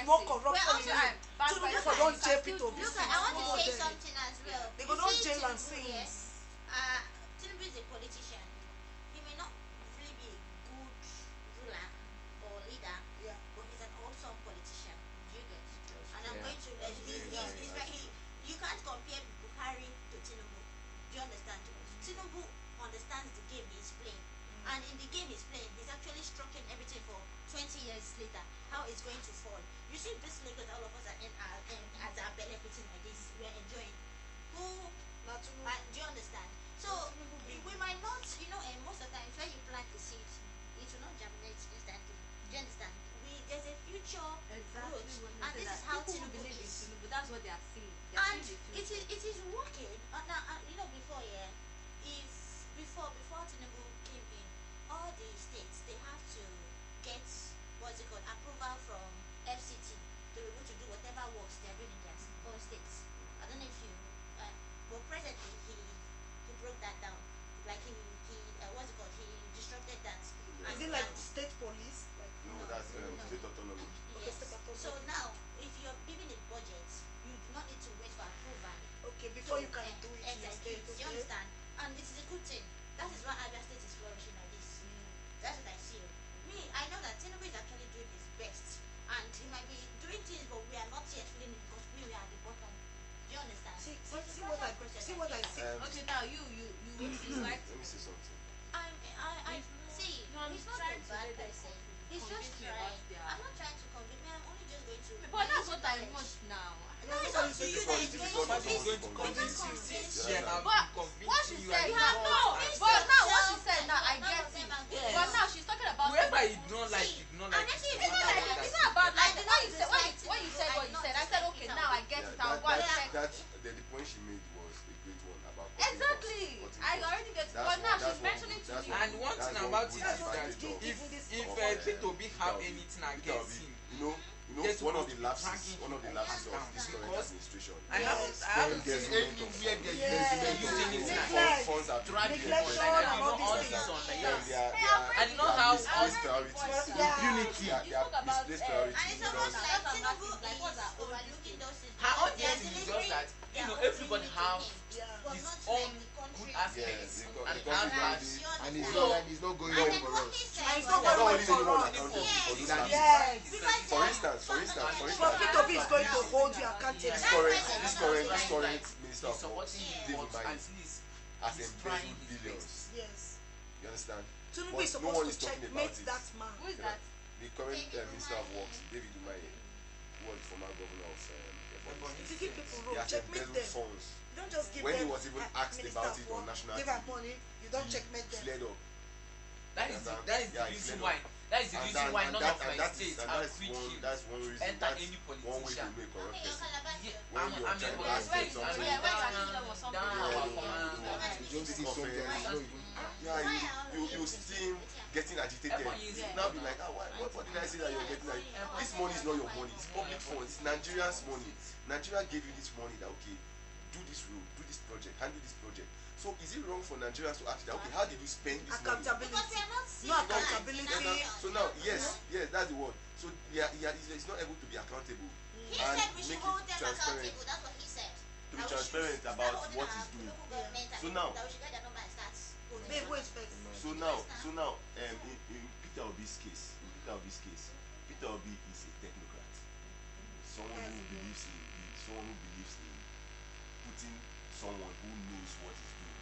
more corruption in it. So the people don't jail people. Look, I want to say something as well. They go don't jail and things. Tinubu is a politician. He may not really be a good ruler or leader, but he's an awesome politician. Do you get? And I'm going to. He's like you can't compare Buhari to Tinubu. Do you understand? Tinubu understands the game he's playing, and in the game he's playing, he's actually structuring everything for 20 years later. How it's going to fall. You see, this Lagos, all of us are as our benefiting like this. We're enjoying. Who? Do you understand? So we might not, most of the times when you plant the seed, it will not germinate instantly. Do you understand? There's a future growth, and this is how Tinubu is. That's what they are seeing. And it is working. Before before Tinubu came in, all the states they have to get approval from FCT to be able to do whatever works they are doing in their own states. I don't know if you, but presently he broke that down. Like he he disrupted that. Is it like state police? No, that's state autonomy. Yes. So now, if you're giving a budget, you do not need to wait for approval. Okay, before you can do it. Exactly. Do you understand? And it is a good thing. That is why Abia State is flourishing like this. That's what I see. I know that Tinubu is actually doing his best, and he might be doing things, but we are not yet feeling it because we are at the bottom. Do you understand? See what I see. Okay, now you like. Let me say something. I see. He's not a bad person. He's just trying. I'm not trying to convince me. I'm only just going to. But that's what I want now. No, it's up to you. Somebody's going to convince you. But what she said now, but now what she said now, I get it. But now she's talking about whoever you don't like, you don't like. It's not about like when you said what you said. I said okay, now I get it. I'll go and check. The point she made was a great one about exactly. I already get it. But now she's mentioning to me. And one thing about it is that if P2B have anything against him, one of the lapses of this current administration. I haven't seen anywhere they're using it funds are dragging all this on the I do not have priorities. Impunity. They are misplaced priorities. And it's almost like Tinubu is overlooking those things. Her audience is just that everybody have his own good aspects and bad. And he's not going on for us. And he's not going on for us. For instance, but P2B is going to hold you accountable. This current minister of works, David Umahi, has embezzled billions. Yes. You understand? Tinubu is supposed to checkmate that man. Who is that? The current minister of works, David Umahi, who was the former governor of Ebonyi. If you give people He road, has checkmate embezzled them. funds. You don't just give When them. he was even asked about it on national give TV, her money, you don't checkmate them. fled up. That is the reason why. That is the reason why none of my states are quick that's one reason. enter That's any one way to politician. make corrupt person. I'm When you're a trying to Lagos say State. something, You don't see something, it's not even. you see him getting agitated. Now be like, what did I say that you're getting agitated? This money is not your money. It's public funds. It's Nigerians' money. Nigeria gave you this money that okay, do this road, do this project, handle this project. So is it wrong for Nigerians to ask that okay, how did you spend this money? Accountability. No accountability. So now, yes, that's the word. So he's not able to be accountable. He and said we should make hold it them transparent. accountable. That's what he said. To be transparent about what he's doing. So now, So now, in Peter Obi's case, Peter Obi is a technocrat. Someone who believes in putting someone who knows what he's doing.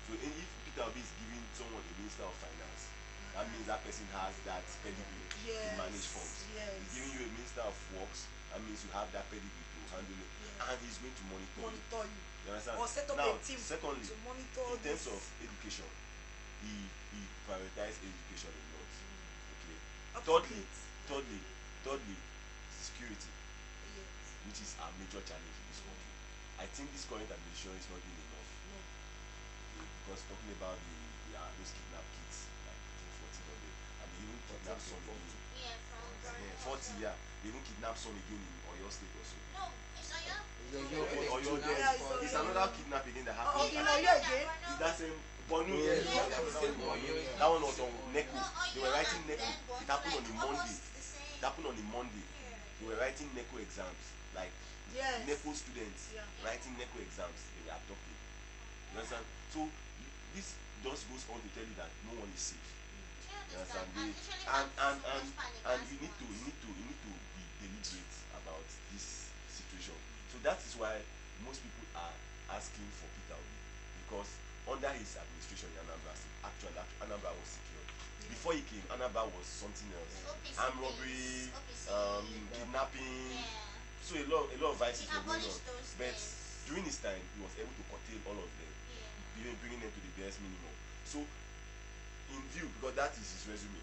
So if Peter Obi is giving someone a minister of finance, that means that person has that pedigree to manage funds. He's giving you a minister of works, that means you have that pedigree to handle it, and he's going to monitor you. You understand? Or set up now, a team secondly, to monitor in terms of education, he prioritized education a lot. Okay. Thirdly, security, which is a major challenge in this country. I think this current administration is not doing enough. Okay, because talking about those kidnapped kids, like 14 of them, and they even kidnapped some again. 40, they even kidnapped some again in Oyo State also. No, it's Oyo. It's another kidnapping again that happened. Is that same Borno? That one was on Neko. They were writing Neko. It happened on the Monday. They were writing NECO exams, like Yes. NECO students Yeah. writing NECO exams. They were abducted. You understand? So this just goes on to tell you that no one is safe. You understand? And you need to be deliberate about this situation. So that is why most people are asking for Peter Obi, because under his administration in Anambra State, actually Anambra was secured. Before he came, Anambra was something else. Armed robbery, kidnapping. So a lot of vices were going on. But during his time, he was able to curtail all of them, even bringing them to the best minimum. So in view, because that is his resume,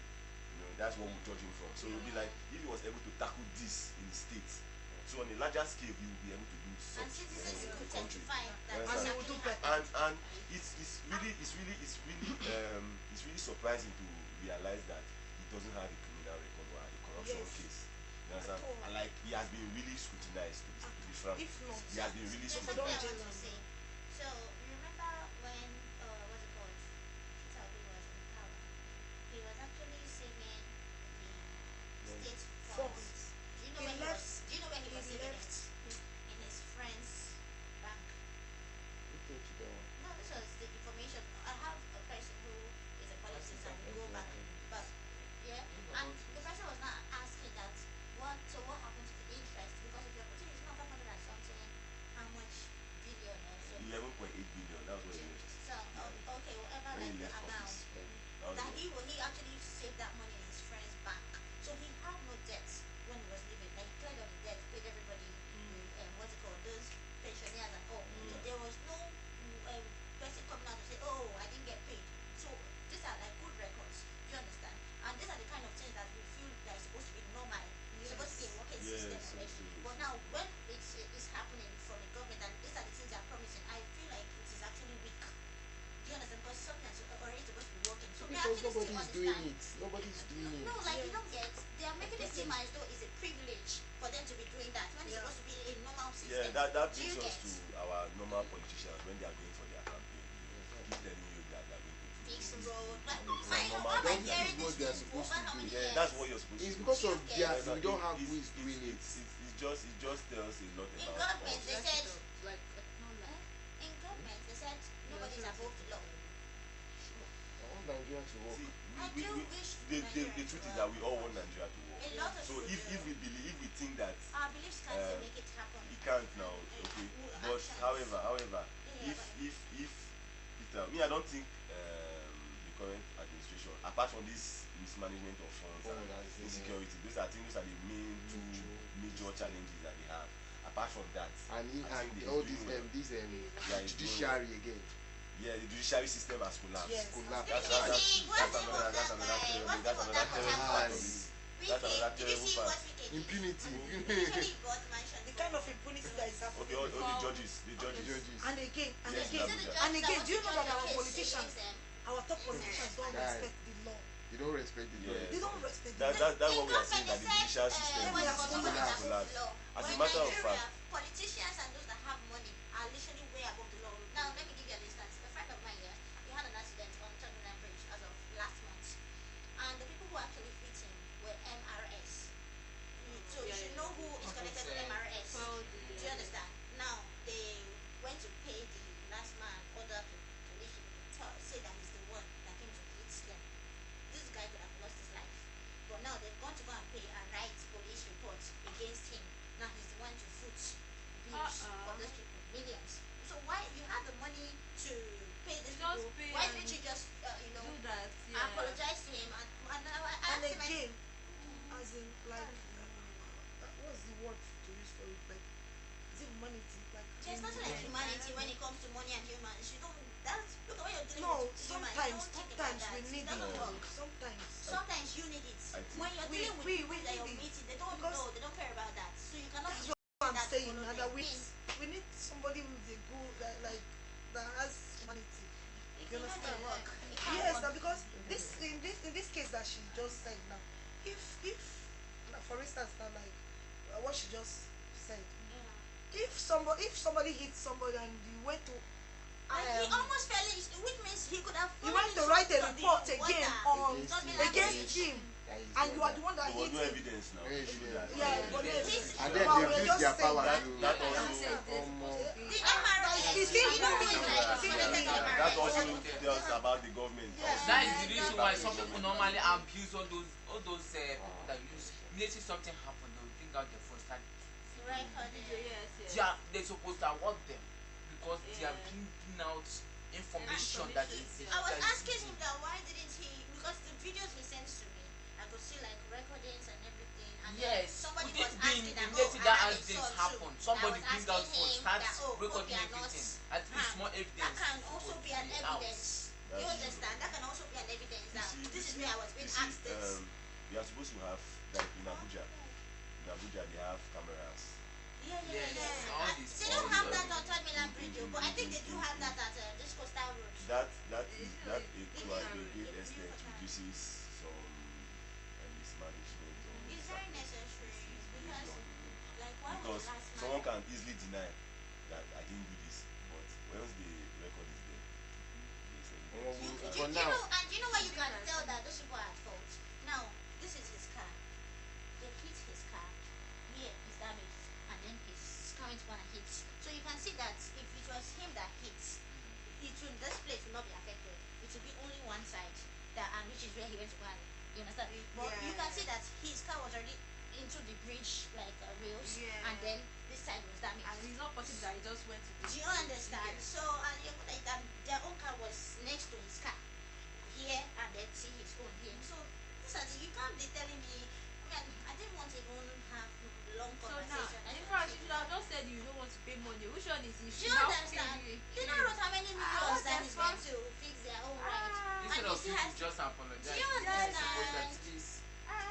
that's what we're judging from. So it will be like if he was able to tackle this in the states, so on a larger scale he will be able to do such in the country. And it's really surprising to realize that he doesn't have a criminal record or a corruption case. You understand? And like he has been really scrutinized, to be frank. If not, He has been really scrutinized. So you remember when what's it called? Peter Obi was in power. He was actually saving the state funds. Do you know where he was saving it? In his friend's bank. No, this was the information. I have a person who is a politician and go back. But yeah, and the person was not asking that what happened to the interest, because if you're putting it not 500 and something, how much billion or so. 11.8 billion. That was what he left. So okay, whatever When he like the left amount. office. That he actually saved that money in his friend's bank. So he had no debt when he was living. Like he cleared all the debt, paid everybody, what's it called, those pensioners and all. So there was no person coming out to say, oh, I didn't get paid. So these are like good records. Do you understand? And these are the kind of things that we feel that is supposed to be normal. It's supposed to be a working system already. But now when it's happening from the government and these are the things they are promising, I feel like it is actually weak. Do you understand? Because sometimes already supposed to be working. So Because nobody's doing it. Nobody's doing it. No, like you don't get. They are making it seem as though it's a privilege for them to be doing that when it's supposed to be a normal system. Yeah, that brings us to our normal politicians when they are going for their campaign. Keep telling you that they are going to do Fix this. road. Like, Don't do what they are supposed to do. Yeah, that's what you're supposed It's to do. because of Yeah, their, we don't have who is doing it. It just tells a lot in about government, us. they said. Like, no lie. In government, they said nobody's above the law. I want Nigeria to work. See, I do wish the truth is that we all want Nigeria to work. A lot of So people if we think that our beliefs can't make it happen. he can't now, okay. But however, if Peter, me, I don't think the current administration, apart from this mismanagement of funds and insecurity, those are the main two major challenges that they have. Apart from that, And I think all he's this doing well. judiciary again. Yeah, the judiciary system has collapsed. Yes. Collapse. That's another terrible part of it. That's another terrible part. Impunity. The kind of impunity that is happening. Okay, all the judges. And again, Yes, do you know that our politicians, our top politicians don't Guys. respect the law? You don't respect the law. Yeah. They don't respect the law. That's what we are saying, that the judicial system has collapsed. As a matter of fact, politicians and those that have money are literally way above the law. Now, let me give you an instance. A friend of mine here, he had an accident on Terminal Bridge as of last month. And the people who actually hit him were MRS. So you should know who is connected to MRS. Do you understand? Now, they went to pay the last man order to say that he's the one that came to hit them. This guy could have lost his life. But now they've gone to go and pay and write police report against him. Now he's the one to foot bills for those people, millions. So why you have the money to pay these people? Why didn't you just Do that. Yeah. apologize to him and And ask him? again, as in like, what's the word to use for it? Like, is it humanity? Like, There's nothing like humanity when it comes to money and humans. You don't. That's look at what you're dealing no, with. Humans. sometimes Don't think about that. we need It doesn't it. work. Sometimes. You need it. I think When you're we- dealing with we people that you're need it. meeting, they don't Because know. They don't care about that. So you cannot. That's use what I'm that to saying. follow And them. that we need somebody who's a good, that has humanity. It You cannot understand? work. It can't Yes, work. now because in this case that she just said now, if now for instance now like what she just said, Yeah. if somebody hits somebody and you went to Like he almost fell in, which means he could have. you fallen went to in write a something report on the again water. on Something like against this. him, and you are the one that There was hit no him. evidence now. No evidence. Yeah, but And then they use their power to. That also The MRS. It's still moving. that also tells about the government. That is the reason why some people normally abuse all those people that use. Immediately something happen, they will bring out their phone, start. They're supposed to award them because they are bringing out information that is. I was asking him that why didn't he, because the videos he sends to me, I could see like recordings and everything. And Yes, somebody could was it be asking that, immediately and that I accident saw happen? too. Somebody I was bring out asking phone, him start that, recording okay, everything. At least more evidence. That can also be an out. evidence. You understand? That can also be an evidence that this is where I was being asked this. We are supposed to have, like in Abuja. In Abuja, they have cameras. They don't have that on Third Mainland Bridge, but I think they do have that at this coastal road. That to a great extent reduces some mismanagement. It's very necessary because, like, why was Because last someone man? can easily deny that I didn't do this, but once the record is there, they say For now. And you know why you can tell that those people are at fault? Now, this is his car. They hit his car. Here is damaged, and then his car is gonna hit. So you can see that if it was him that hits, this place will not be affected. It will be only one side, and which is where he went to buy. You understand? But you can see that his car was already into the bridge like rails, and then this side was damaged. And it's not possible that he just went to Do you understand? So, and their own car was next to his car here, and then see his own here. So, you can't be telling me. I didn't want to even have long So now, conversation. in fact, you should have just said you don't want to pay money. Which one is it? Do you understand? You know how many millions that is going to fix their own right? Instead And of you people has. just apologize. Do you Supposed understand? that please.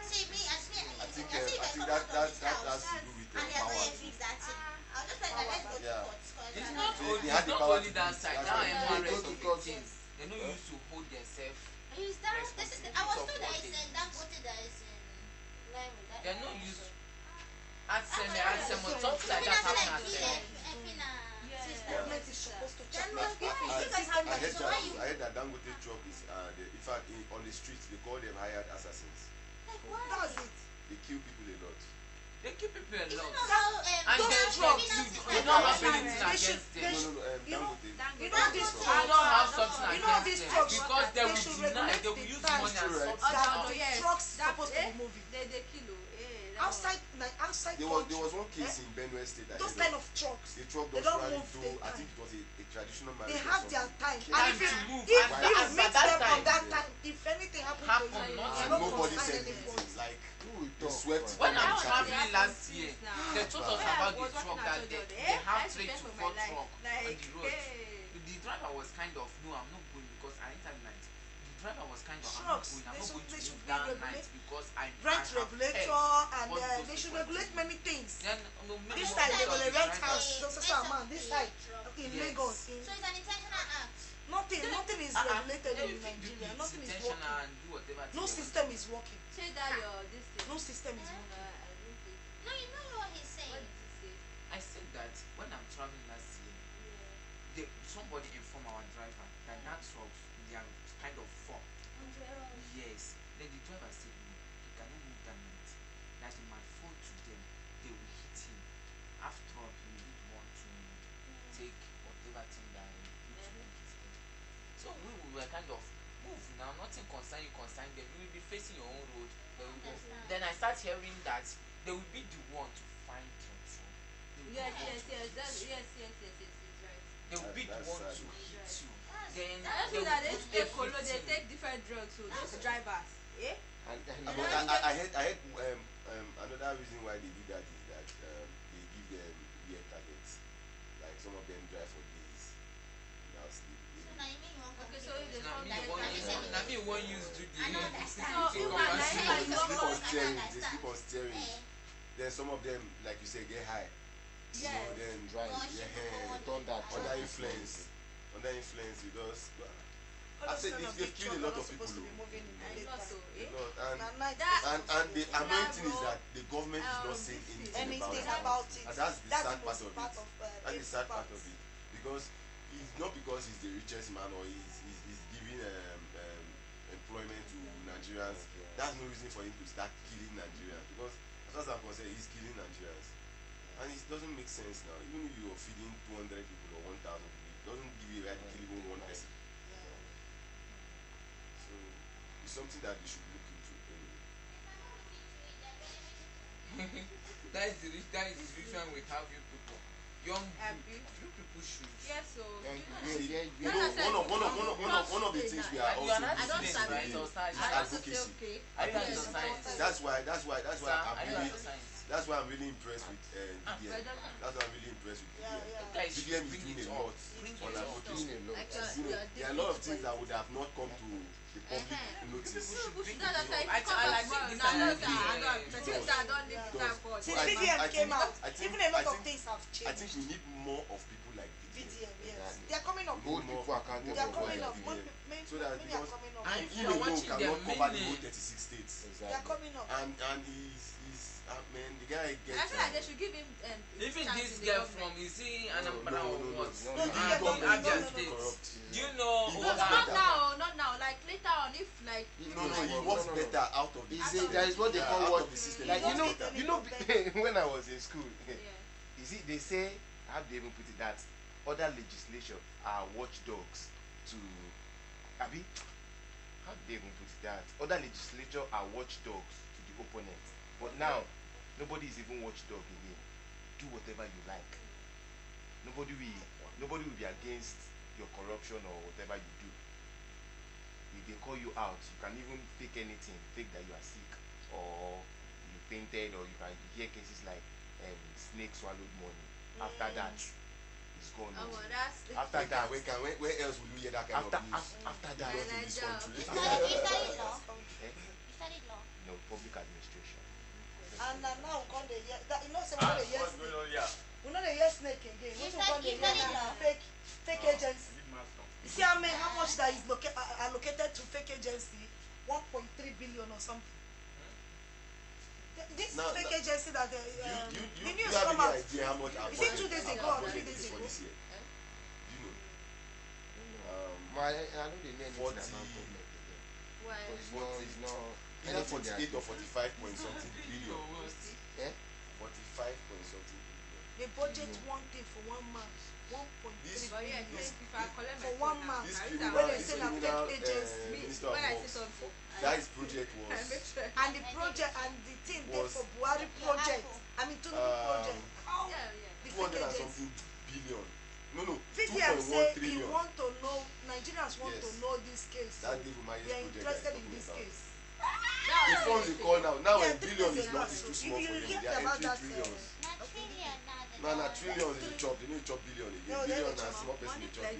See me, I think I that see that that has to do with and they are power. going to fix that thing. I'll just like let's go to Yeah. court. It's Cause not They only, had it's the not power only to that do it. side. That's That why they MRS go of to court. things, they don't used to hold themselves. Is that this is I was told that it's Dangote that is in line with that. They're not used. Add some something like that happen at Government is supposed to check. I heard that Dangote truck is, in fact, on the streets they call them hired assassins. That's it. They kill people a lot. They keep people a lot. And And those then drugs, you don't have anything they should- against they them. should- No, Dangote. You know this I truck. don't have something You know against these them trucks, because they they will should deny, regulate they will the use time. money and Right. subsidize. Yes, trucks supposed to be moving. They kilo. Outside There was one case in Benue State. those kind of trucks. The truck They does don't rally move through. the I time. think it was a traditional marriage. They or have their something. time. Time And if to move. you And meet at them that on time, that time, if anything happens to Happen, you, not you And don't nobody concern said anybody. anything. Like Who will they talk? swept it When under I'm the traveling carpet. last year, they told us about the truck that they have 3 to 4 truck on the road. The driver was kind of, no, I'm not going because I entered night. The driver was kind of, I'm not Trucks, going, I'm they not should- going they to should move be that regulate- night because I Rent have regulator heard and what those they should people regulate do. many things. Then, no, This maybe side they one will of the rent drivers- house, so amount. This side in Yes. Lagos, So it's an intentional act. nothing is regulated in Nigeria. Nothing is intentional working. and do whatever No thing they system is working. Say that your this thing. No system is I working. don't think. No, you know what he's saying. What did you say? I said that when I'm traveling last year, somebody informed our driver that that trucks they are kind of full. Yes. Then the driver said no, he cannot move that night. That he might fall to them, they will hit him. After all, he will want to take whatever thing that he needs to hit them. So we were kind of move now, nothing concern you, concern them. You will be facing your own road. Then I start hearing that they will be the one to find your truck. They will be Yes, the one yes, to yes, fix that's, you. yes, right. They will be the That's one sad. to hit you. Then I don't they know will that they put take colo, they everything. take different drugs, so those drivers. Eh? But I heard another reason why they do that is that they give them weird targets. Like some of them drive for days without sleep. So now you mean you want to Okay, so compete if with they Na don't me get one that, use, that- na me one use do the. I don't understand. So, you can They like sleep you on go- steering. They understand. sleep on steering. Eh, Then some of them, like you say, get high. You know, Yes. then Drive. Turn that under truck. influence. Under influence, you just. All I those said kind they- of they've big killed a trucks lot are of not supposed to people, be moving in the I know daytime. so, A eh? lot. Na night That- they're And supposed the to be annoying thing is bro. that the government is not saying this anything anything about about it. And that's the That's sad the part most of part it. of That's the sad part of it. Because it's not because he's the richest man or he's giving employment to Nigerians, that's no reason for him to start killing Nigerians, because as far as I'm concerned, he's killing Nigerians. And it doesn't make sense now. Even if you're feeding 200 people or 1,000 people, it doesn't give you a right to kill even one person. So it's something that they should look into anyway. That is the reason we have you people. Young people should. Yes, so One of the things we are also doing is advocacy. That's why I'm really impressed with VDM. That's why I'm really impressed with VDM. VDM is doing a lot on advocacy. There are a lot of things that would have not come to the public notice. Since VDM came out, even a lot of things have changed. I think we need more of people like VDM, yes. They are coming up. Hold people accountable. They are coming up. So that Many are because coming up. he alone cannot cover the whole 36 states. They are coming up. And he's man, the guy gets. I feel like they should give him. Even this girl from is he Anambra or what? No, States. Do you know? Not now. Like later on, if like. No, he works better out of the system. That is what they call what. Like you know, when I was in school, you see, they say, how do they even put it, that other legislation are watchdogs to, Abi, how do they even put it, that other legislature are watchdogs to the opponent, but now nobody is even watchdog again. Do whatever you like. Nobody will be against your corruption or whatever you do. If they call you out, you can even fake anything, fake that you are sick or you fainted, or you can hear cases like snake swallowed money. After that, it's gone. After that, where else will you hear that kind of news? After that, in this country. You studied law? You studied law? No, public administration. And now come the year that you know say we no dey hear snake again. We come the year fake agency. You see how much that is allocated to fake agency? 1.3 billion or something. This fake agency that the news come out. Is it 2 days ago or 3 days ago? Do you know? I don't know anything about government again. Why? It's not. Either 48 or 45 point something billion. 45 point something billion. They budget one thing for one man. 1.3 billion for one man. This When they say na criminal fake agency. minister of works, that his project was And the project and the thing there for Buhari project. I mean Tinubu project. The fake 200 and agency. something billion. No, VDM 2.1 say he trillion. want to know, Nigerians want to know this case. That David Maye's They are project interested that in he's this talking case. about. The funds they call now Yeah, a billion is not, is too small if for you them. hear They are about entering that, trillions. Not trillion, not No, trillion is a chop. They need to chop billion again. No, they Billion don't and chop. small person they chop billion.